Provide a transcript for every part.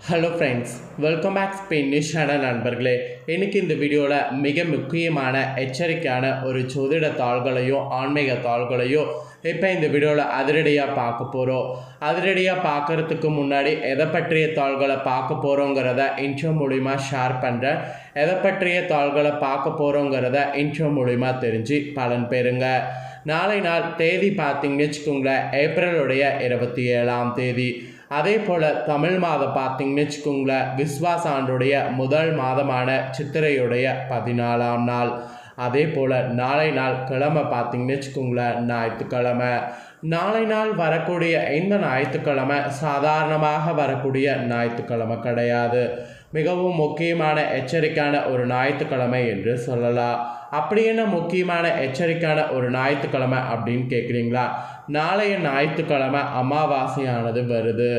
Hello friends, welcome back Spain news channel நண்பர்களே. இன்றைக்கி இந்த வீடியோவில் மிக முக்கியமான எச்சரிக்கையான ஒரு ஜோதிட தாள்களையோ ஆன்மீக தாள்களையோ இப்போ இந்த வீடியோவில் அதிரடியாக பார்க்க போகிறோம். அதிரடியாக பார்க்குறதுக்கு முன்னாடி எதை பற்றிய தாள்களை பார்க்க போகிறோங்கிறத இன்ட்ரோ மூலிமா ஷேர் பண்ணுறேன். எதை பற்றிய தாள்களை பார்க்க போகிறோங்கிறத இன்ட்ரோ மூலிமா தெரிஞ்சு பலன் பெறுங்க. நாளை நாள் தேதி பார்த்தீங்கன்னு வச்சுக்கோங்களேன், ஏப்ரலுடைய 27ஆம் தேதி. அதே போல் தமிழ் மாதம் பார்த்தீங்கன்னு வச்சுக்கோங்களேன், விஸ்வாச ஆண்டுடைய முதல் மாதமான சித்திரையுடைய 14ஆம் நாள். அதே போல் நாளை நாள் கிழமை பார்த்தீங்கன்னு வச்சுக்கோங்களேன், ஞாயிற்றுக்கிழமை. நாளை நாள் வரக்கூடிய இந்த ஞாயிற்றுக்கிழமை சாதாரணமாக வரக்கூடிய ஞாயிற்றுக்கிழமை கிடையாது. மிகவும் முக்கியமான எச்சரிக்கையான ஒரு ஞாயிற்றுக்கிழமை என்று சொல்லலாம். அப்படி என்ன முக்கியமான எச்சரிக்கையான ஒரு ஞாயிற்றுக்கிழமை அப்படின்னு கேட்குறீங்களா? நாளைய ஞாயிற்றுக்கிழமை அமாவாசையானது வருது.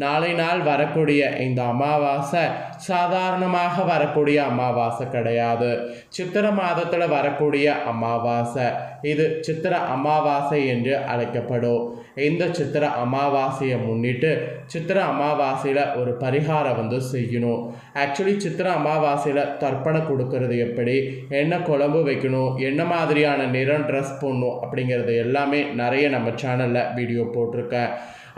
நாளை நாள் வரக்கூடிய இந்த அமாவாசை சாதாரணமாக வரக்கூடிய அமாவாசை கிடையாது. சித்திரை மாதத்தில் வரக்கூடிய அமாவாசை. இது சித்திர அமாவாசை என்று அழைக்கப்படும். இந்த சித்திர அமாவாசையை முன்னிட்டு சித்திர அமாவாசையில் ஒரு பரிகாரம் செய்யணும். ஆக்சுவலி சித்திர அமாவாசையில் தர்ப்பணம் கொடுக்கறது எப்படி, என்ன குழம்பு வைக்கணும், என்ன மாதிரியான நிறம் ட்ரெஸ் போடணும் அப்படிங்கிறது எல்லாமே நிறைய நம்ம சேனலில் வீடியோ போட்டிருக்கேன்.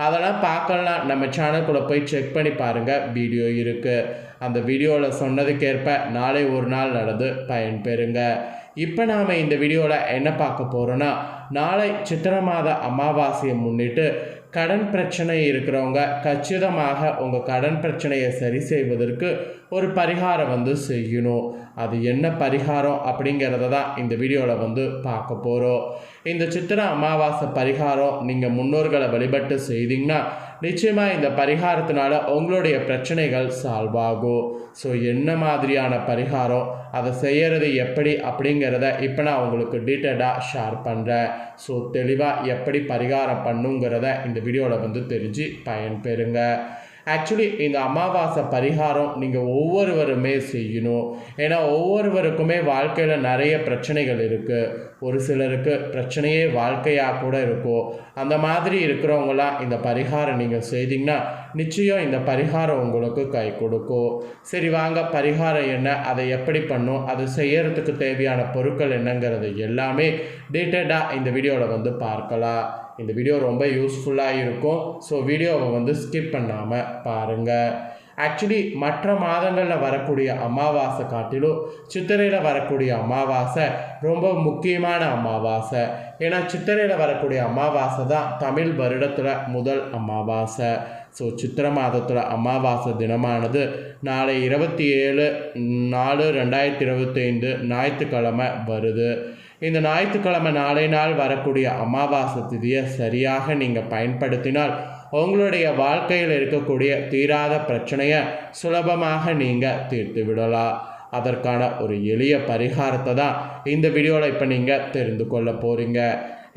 அதெல்லாம் பார்க்கலாம், நம்ம சேனலுக்குள்ளே போய் செக் பண்ணி பாருங்கள், வீடியோ இருக்குது. அந்த வீடியோவில் சொன்னதுக்கேற்ப நாளை ஒரு நாள் நடந்து பயன்பெறுங்க. இப்போ நாம் இந்த வீடியோவில் என்ன பார்க்க போகிறோன்னா, நாளை சித்திரை மாத அமாவாசையை முன்னிட்டு கடன் பிரச்சனை இருக்கிறவங்க கச்சிதமாக உங்கள் கடன் பிரச்சனையை சரி செய்வதற்கு ஒரு பரிகாரம் செய்யணும். அது என்ன பரிகாரம் அப்படிங்கிறத தான் இந்த வீடியோவில் பார்க்க போகிறோம். இந்த சித்திரை அமாவாசை பரிகாரம் நீங்கள் முன்னோர்களை வழிபட்டு செய்தீங்கன்னா நிச்சயமாக இந்த பரிகாரத்தினால உங்களுடைய பிரச்சனைகள் சால்வ் ஆகும். ஸோ என்ன மாதிரியான பரிகாரம், அதை செய்கிறது எப்படி அப்படிங்கிறத இப்போ நான் உங்களுக்கு டீட்டெயிலாக ஷேர் பண்ணுறேன். ஸோ தெளிவாக எப்படி பரிகாரம் பண்ணுங்கிறத இந்த வீடியோவில் தெரிஞ்சு பயன்பெறுங்க. ஆக்சுவலி இந்த அமாவாசை பரிகாரம் நீங்கள் ஒவ்வொருவருமே செய்யணும். ஏன்னா ஒவ்வொருவருக்குமே வாழ்க்கையில் நிறைய பிரச்சனைகள் இருக்குது. ஒரு சிலருக்கு பிரச்சனையே வாழ்க்கையாக கூட இருக்கும். அந்த மாதிரி இருக்கிறவங்களாம் இந்த பரிகாரம் நீங்கள் செய்தீங்கன்னா நிச்சயம் இந்த பரிகாரம் உங்களுக்கு கை கொடுக்கும். சரி வாங்க, பரிகாரம் என்ன, அதை எப்படி பண்ணும், அதை செய்யறதுக்கு தேவையான பொருட்கள் என்னங்கிறது எல்லாமே டீட்டெயிலாக இந்த வீடியோவில் பார்க்கலாம். இந்த வீடியோ ரொம்ப யூஸ்ஃபுல்லாக இருக்கும். ஸோ வீடியோவை ஸ்கிப் பண்ணாமல் பாருங்கள். ஆக்சுவலி மற்ற மாதங்களில் வரக்கூடிய அமாவாசை காட்டிலும் சித்திரையில் வரக்கூடிய அமாவாசை ரொம்ப முக்கியமான அமாவாசை. ஏன்னா சித்திரையில் வரக்கூடிய அமாவாசை தான் தமிழ் வருடத்தில் முதல் அமாவாசை. ஸோ சித்திரை மாதத்தில் அமாவாசை தினமானது நாளை 27/4/2025 ஞாயிற்றுக்கிழமை வருது. இந்த ஞாயிற்றுக்கிழமை நாளை நாள் வரக்கூடிய அமாவாசை திதியை சரியாக நீங்கள் பயன்படுத்தினால் உங்களுடைய வாழ்க்கையில் இருக்கக்கூடிய தீராத பிரச்சனையை சுலபமாக நீங்கள் தீர்த்து விடலாம். அதற்கான ஒரு எளிய பரிகாரத்தை தான் இந்த வீடியோவில் இப்போ நீங்கள் தெரிந்து கொள்ள போகிறீங்க.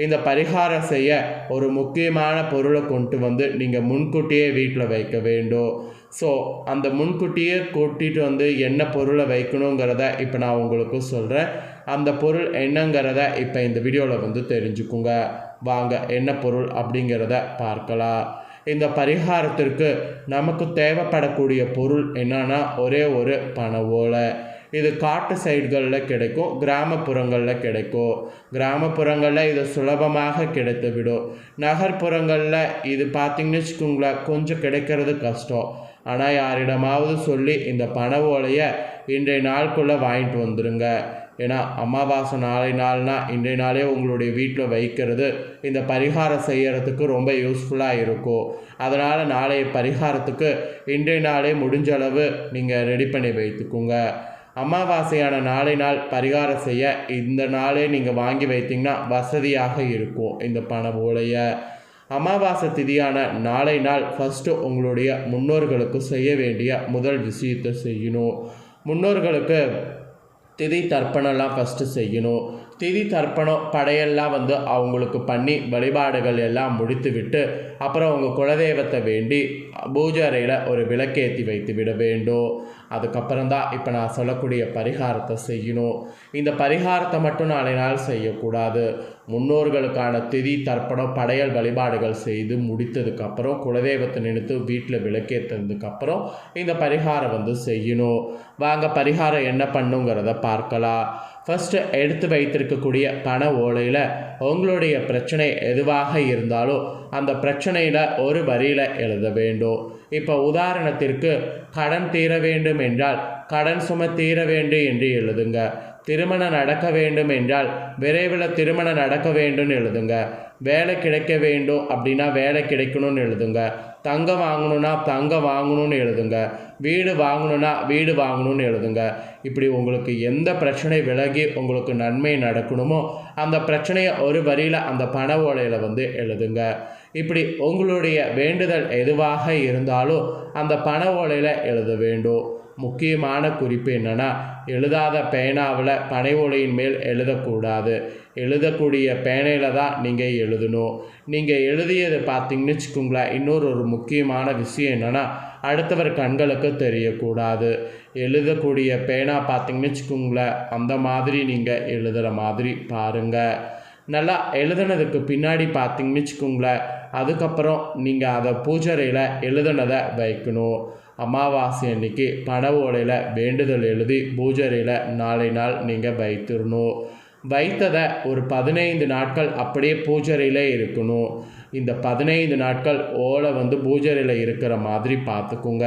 இந்த பரிகாரம் செய்ய ஒரு முக்கியமான பொருளை கொண்டு நீங்கள் முன்கூட்டியே வீட்டில் வைக்க வேண்டும். ஸோ அந்த முன்கூட்டியே கூட்டிகிட்டு என்ன பொருளை வைக்கணுங்கிறத இப்போ நான் உங்களுக்கு சொல்கிறேன். அந்த பொருள் என்னங்கிறத இப்போ இந்த வீடியோவில் தெரிஞ்சுக்குங்க. வாங்க, என்ன பொருள் அப்படிங்கிறத பார்க்கலாம். இந்த பரிகாரத்திற்கு நமக்கு தேவைப்படக்கூடிய பொருள் என்னன்னா ஒரே ஒரு பனை ஓலை. இது காட்டு சைடுகளில் கிடைக்கும், கிராமப்புறங்களில் கிடைக்கும். கிராமப்புறங்களில் இது சுலபமாக கிடைத்துவிடும். நகர்ப்புறங்களில் இது பார்த்திங்கன்னு வச்சுக்கோங்களேன், கொஞ்சம் கிடைக்கிறது கஷ்டம். ஆனால் யாரிடமாவது சொல்லி இந்த பனை ஓலையை இன்றைய நாளுக்குள்ளே வாங்கிட்டு வந்துடுங்க. ஏன்னா அமாவாசை நாளை நாள்னா இன்றைய நாளே உங்களுடைய வீட்டில் வைக்கிறது இந்த பரிகாரம் செய்கிறதுக்கு ரொம்ப யூஸ்ஃபுல்லாக இருக்கும். அதனால் நாளைய பரிகாரத்துக்கு இன்றைய நாளே முடிஞ்ச அளவு நீங்கள் ரெடி பண்ணி வைத்துக்குங்க. அமாவாசையான நாளை நாள் பரிகாரம் செய்ய இந்த நாளே நீங்கள் வாங்கி வைத்தீங்கன்னா வசதியாக இருக்கும். இந்த பண ஓலையை அமாவாசை திதியான நாளை நாள் ஃபஸ்ட்டு உங்களுடைய முன்னோர்களுக்கு செய்ய வேண்டிய முதல் விஷயத்தை செய்யணும். முன்னோர்களுக்கு திதி தர்ப்பணம்லாம் ஃபஸ்ட்டு செய்யணும். திதி தர்ப்பணம் படையெல்லாம் வந்து அவங்களுக்கு பண்ணி வழிபாடுகள் எல்லாம் முடித்து விட்டு அப்புறம் உங்கள் குலதெய்வத்தை வேண்டி பூஜை அறையில் ஒரு விளக்கேற்றி வைத்து விட வேண்டும். அதுக்கப்புறம் தான் இப்போ நான் சொல்லக்கூடிய பரிகாரத்தை செய்யணும். இந்த பரிகாரத்தை மட்டும் நாளை நாள் செய்யக்கூடாது. முன்னோர்களுக்கான திதி தர்ப்பணம் படையல் வழிபாடுகள் செய்து முடித்ததுக்கப்புறம் குலதெய்வத்தை நினைத்து வீட்டில் விளக்கேற்றதுக்கப்புறம் இந்த பரிகாரம் வந்து செய்யணும். வாங்க பரிகாரம் என்ன பண்ணுங்கிறத பார்க்கலாம். ஃபஸ்ட்டு எடுத்து வைத்திருக்கக்கூடிய பண ஓலையில் உங்களுடைய பிரச்சனை எதுவாக இருந்தாலும் அந்த பிரச்சனையில் ஒரு வரியில் எழுத வேண்டும். இப்போ உதாரணத்திற்கு கடன் தீர வேண்டும் என்றால் கடன் சுமை தீர வேண்டும் என்று எழுதுங்க. திருமணம் நடக்க வேண்டும் என்றால் விரைவில் திருமணம் நடக்க வேண்டும்னு எழுதுங்க. வேலை கிடைக்க வேண்டும் அப்படின்னா வேலை கிடைக்கணும்னு எழுதுங்க. தங்கம் வாங்கணுன்னா தங்கம் வாங்கணும்னு எழுதுங்க. வீடு வாங்கணுன்னா வீடு வாங்கணும்னு எழுதுங்க. இப்படி உங்களுக்கு எந்த பிரச்சனை விலகி உங்களுக்கு நன்மை நடக்கணுமோ அந்த பிரச்சனையை ஒரு வரியில் அந்த பண ஓலையில் வந்து எழுதுங்க. இப்படி உங்களுடைய வேண்டுதல் எதுவாக இருந்தாலும் அந்த பண ஓலையில் எழுத வேண்டும். முக்கியமான குறிப்பு என்னென்னா, எழுதாத பேனாவில் பனை ஓலையின் மேல் எழுதக்கூடாது. எழுதக்கூடிய பேனையில் தான் நீங்கள் எழுதணும். நீங்கள் எழுதியது பார்த்தீங்கன்னு வச்சுக்கோங்களேன், இன்னொரு முக்கியமான விஷயம் என்னென்னா, அடுத்தவர் கண்களுக்கு தெரியக்கூடாது. எழுதக்கூடிய பேனா பார்த்தீங்கன்னு வச்சுக்கோங்களேன், அந்த மாதிரி நீங்கள் எழுதுகிற மாதிரி பாருங்கள். நல்லா எழுதுனதுக்கு பின்னாடி பார்த்தீங்கன்னு வச்சுக்கோங்களேன், அதுக்கப்புறம் நீங்கள் அதை பூஜைறையில் எழுதுனதை வைக்கணும். அமாவாசை அன்னைக்கு பண ஓலையில் வேண்டுதல் எழுதி பூஜைறையில் நாளை நாள் நீங்கள் வைத்திடணும். வைத்ததை ஒரு 15 நாட்கள் அப்படியே பூஜைறையில் இருக்கணும். இந்த 15 நாட்கள் ஓலை வந்து பூஜைறையில் இருக்கிற மாதிரி பார்த்துக்குங்க.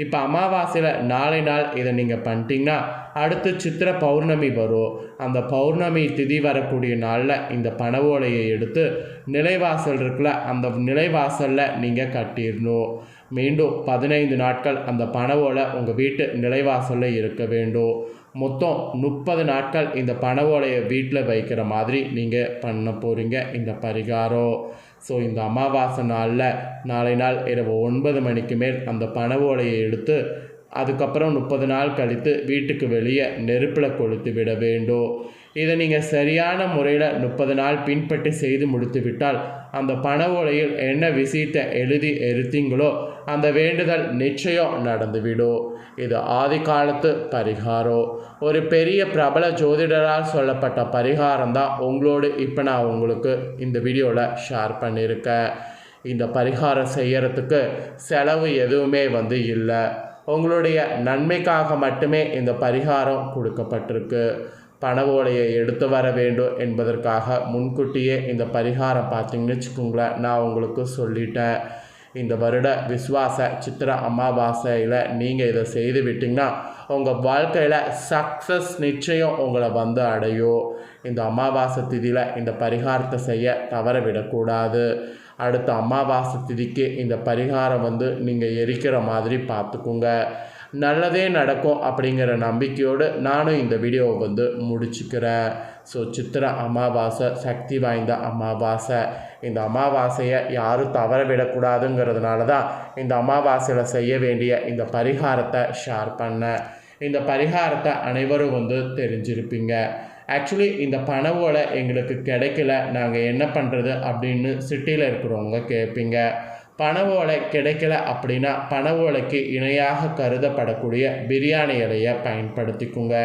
இப்போ அமாவாசையில் நாளை நாள் இதை நீங்கள் பண்ணிட்டீங்கன்னா அடுத்து சித்திரை பௌர்ணமி வரும். அந்த பௌர்ணமி திதி வரக்கூடிய நாளில் இந்த பண ஓலையை எடுத்து நிலைவாசல் இருக்குல்ல, அந்த நிலைவாசலில் நீங்கள் கட்டிடணும். மீண்டும் 15 நாட்கள் அந்த பண ஓலை உங்கள் வீட்டு நிலைவாசலில் இருக்க வேண்டும். மொத்தம் 30 நாட்கள் இந்த பண ஓலையை வீட்டில் வைக்கிற மாதிரி நீங்கள் பண்ண போகிறீங்க இந்த பரிகாரம். ஸோ இந்த அமாவாசை நாளில் நாளை நாள் இரவு 9 மணிக்கு மேல் அந்த பண ஓலையை எடுத்து அதுக்கப்புறம் 30 நாள் கழித்து வீட்டுக்கு வெளியே நெருப்பில் கொளுத்து விட வேண்டும். இதை நீங்கள் சரியான முறையில் 30 நாள் பின்பற்றி செய்து முடித்து விட்டால் அந்த பண ஓலையில் என்ன விஷயத்தை எழுதி எரித்தீங்களோ அந்த வேண்டுதல் நிச்சயம் நடந்துவிடும். இது ஆதி காலத்து பரிகாரம். ஒரு பெரிய பிரபல ஜோதிடரால் சொல்லப்பட்ட பரிகாரம் தான் உங்களோடு இப்போ நான் உங்களுக்கு இந்த வீடியோவில் ஷேர் பண்ணியிருக்கேன். இந்த பரிகாரம் செய்யறதுக்கு செலவு எதுவுமே வந்து இல்லை. உங்களுடைய நன்மைக்காக மட்டுமே இந்த பரிகாரம் கொடுக்கப்பட்டிருக்கு. பண ஓலையை எடுத்து வர வேண்டும் என்பதற்காக முன்கூட்டியே இந்த பரிகாரம் பார்த்தீங்கன்னு வச்சுக்கோங்களேன், நான் உங்களுக்கு சொல்லிட்டேன். இந்த வருட விஸ்வாச சித்திரை அமாவாசையில் நீங்கள் இதை செய்து விட்டிங்கன்னா உங்கள் வாழ்க்கையில் சக்ஸஸ் நிச்சயம் உங்களை வந்து அடையும். இந்த அமாவாசை திதியில் இந்த பரிகாரத்தை செய்ய தவற விடக்கூடாது. அடுத்த அமாவாசை திதிக்கு இந்த பரிகாரம் வந்து நீங்கள் எரிக்கிற மாதிரி பார்த்துக்குங்க. நல்லதே நடக்கும் அப்படிங்கிற நம்பிக்கையோடு நானும் இந்த வீடியோவை வந்து முடிச்சுக்கிறேன். ஸோ சித்திரை அமாவாசை சக்தி வாய்ந்த அமாவாசை. இந்த அமாவாசையை யாரும் தவற விடக்கூடாதுங்கிறதுனால தான் இந்த அமாவாசையில் செய்ய வேண்டிய இந்த பரிகாரத்தை ஷேர் பண்ணேன். இந்த பரிகாரத்தை அனைவரும் வந்து தெரிஞ்சிருப்பீங்க. ஆக்சுவலி இந்த பண ஓலை எங்களுக்கு கிடைக்கல, நாங்கள் என்ன பண்ணுறது அப்படின்னு சிட்டியில் இருக்கிறவங்க கேட்பீங்க. பண ஓலை கிடைக்கல அப்படின்னா பண ஓலைக்கு இணையாக கருதப்படக்கூடிய பிரியாணி இலையை பயன்படுத்திக்குங்க.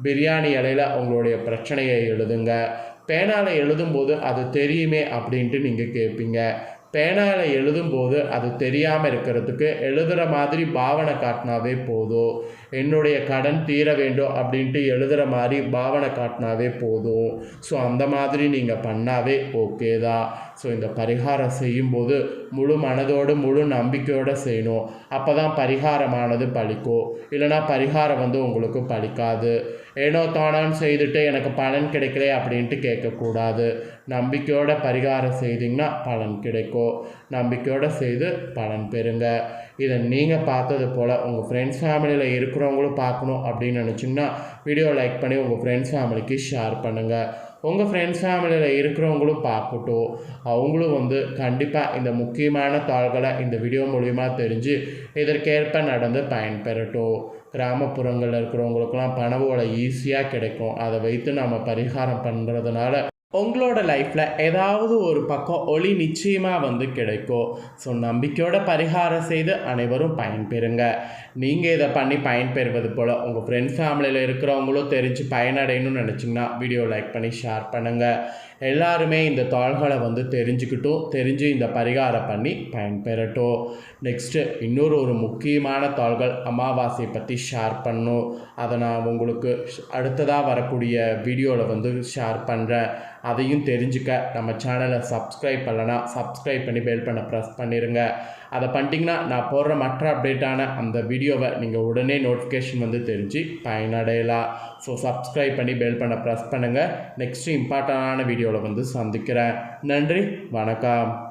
பிரியாணி இலையில் உங்களுடைய பிரச்சனையை எழுதுங்க. பேனாவில் எழுதும்போது அது தெரியுமே அப்படின்ட்டு நீங்கள் கேட்பீங்க. பேனாவில் எழுதும்போது அது தெரியாமல் இருக்கிறதுக்கு எழுதுகிற மாதிரி பாவனை காட்டினாவே போதும். என்னுடைய கடன் தீர வேண்டும் அப்படின்ட்டு எழுதுகிற மாதிரி பாவனை காட்டினாவே போதும். ஸோ அந்த மாதிரி நீங்கள் பண்ணாவே ஓகே தான். ஸோ இந்த பரிகாரம் செய்யும்போது முழு மனதோடு முழு நம்பிக்கையோடு செய்யணும். அப்போ தான் பரிகாரமானது பலிக்கும். இல்லைனா பரிகாரம் வந்து உங்களுக்கு பலிக்காது. ஏனோ தானான்னு செய்துட்டு எனக்கு பலன் கிடைக்கல அப்படின்ட்டு கேட்கக்கூடாது. நம்பிக்கையோட பரிகாரம் செய்திங்கன்னா பலன் கிடைக்கும். நம்பிக்கையோடு செய்து பலன் பெறுங்க. இதை நீங்கள் பார்த்தது போல் உங்கள் ஃப்ரெண்ட்ஸ் ஃபேமிலியில் இருக்கிறவங்களும் பார்க்கணும் அப்படின்னு நினச்சிங்கன்னா வீடியோ லைக் பண்ணி உங்கள் ஃப்ரெண்ட்ஸ் ஃபேமிலிக்கு ஷேர் பண்ணுங்கள். உங்கள் ஃப்ரெண்ட்ஸ் ஃபேமிலியில் இருக்கிறவங்களும் பார்க்கட்டும். அவங்களும் வந்து கண்டிப்பாக இந்த முக்கியமான தாள்களை இந்த வீடியோ மூலிமா தெரிஞ்சு இதற்கேற்ப நடந்து பயன்பெறட்டும். கிராமப்புறங்களில் இருக்கிறவங்களுக்கெல்லாம் பண ஓலை ஈஸியாக கிடைக்கும். அதை வைத்து நம்ம பரிகாரம் பண்ணுறதுனால உங்களோட லைஃப்பில் ஏதாவது ஒரு பக்கம் ஒளி நிச்சயமாக வந்து கிடைக்கும். ஸோ நம்பிக்கையோட பரிகாரம் செய்து அனைவரும் பயன்பெறுங்க. நீங்கள் இதை பண்ணி பயன்பெறுவது போல் உங்கள் ஃப்ரெண்ட்ஸ் ஃபேமிலியில் இருக்கிறவங்களும் தெரிஞ்சு பயனடையணும்னு நினச்சிங்கன்னா வீடியோ லைக் பண்ணி ஷேர் பண்ணுங்கள். எல்லாருமே இந்த தாள்களை வந்து தெரிஞ்சு இந்த பரிகாரம் பண்ணி பயன்பெறட்டும். நெக்ஸ்ட்டு இன்னொரு முக்கியமான தாள்கள் அமாவாசை பற்றி ஷேர் பண்ணணும். அதை நான் உங்களுக்கு அடுத்ததாக வரக்கூடிய வீடியோவில் வந்து ஷேர் பண்ணுறேன். அதையும் தெரிஞ்சுக்க நம்ம சேனலை சப்ஸ்கிரைப் பண்ணலைன்னா சப்ஸ்கிரைப் பண்ணி பெல் பண்ண ப்ரெஸ் பண்ணிடுங்க. அதை பண்ணிட்டீங்கன்னா நான் போடுற மற்ற அப்டேட்டான அந்த வீடியோவை நீங்கள் உடனே நோட்டிஃபிகேஷன் வந்து தெரிஞ்சு பயனடையலாம். ஸோ சப்ஸ்கிரைப் பண்ணி பெல் பண்ண ப்ரெஸ் பண்ணுங்கள். நெக்ஸ்ட்டு இம்பார்ட்டண்டான வீடியோவில் வந்து சந்திக்கிறேன். நன்றி, வணக்கம்.